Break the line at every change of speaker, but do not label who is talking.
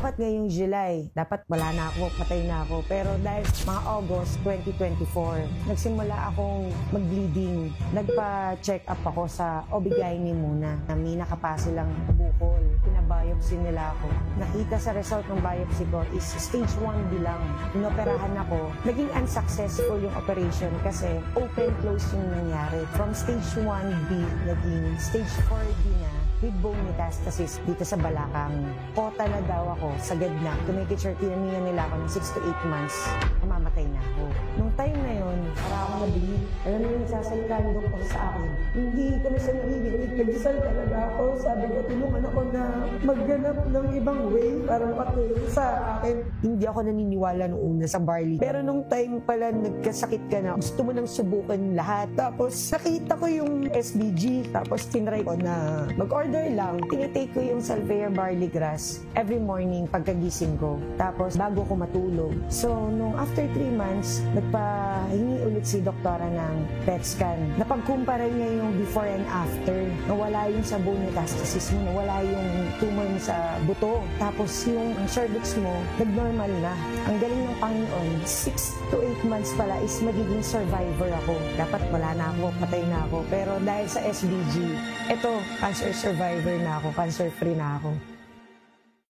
dapat ngayong July, dapat wala na ako, patay na ako. Pero dahil mga August 2024, nagsimula akong mag-bleeding. Nagpa-check up ako sa OB-GYN muna. May nakapasa lang bukol. Pinabiopsy nila ako. Nakita sa result ng biopsy ko is stage 1B lang. Inoperahan ako. Naging unsuccessful yung operation kasi open-close yung nangyari. From stage 1B, naging stage 4B na with bone metastasis dito sa balakang. Kota na daw ako, sagad na. To make it sure, tinaniyan nila ako ng 6 to 8 months, mamamatay na ako. Nung time na yun, para ako nabili. Alam mo yung nagsasalita ng doktor sa akin. Hindi ko na siya narinig. Nagdasal talaga ako. Sabi ko, tulungan ako na magganap ng ibang way para makatulong sa akin. Hindi ako naniniwala nung una sa barley. Pero nung time pala nagkasakit ka na, gusto mo nang subukan lahat. Tapos nakita ko yung SBG. Tapos tinry ko na mag-order lang. Tinitake ko yung Salvea barley grass every morning pagkagising ko. Tapos bago ko matulog. So nung after 3 months, nagpahingi ulit si doktora ng PET scan. Napagkumpara niya yung before and after. Nawala yung sa bone metastasis mo, nawala yung tumor mo sa buto. Tapos yung cervix mo, nag-normal na. Ang galing ng Panginoon, 6 to 8 months pala is magiging survivor ako. Dapat wala na ako, patay na ako. Pero dahil sa SBG, eto, cancer survivor na ako, cancer free na ako.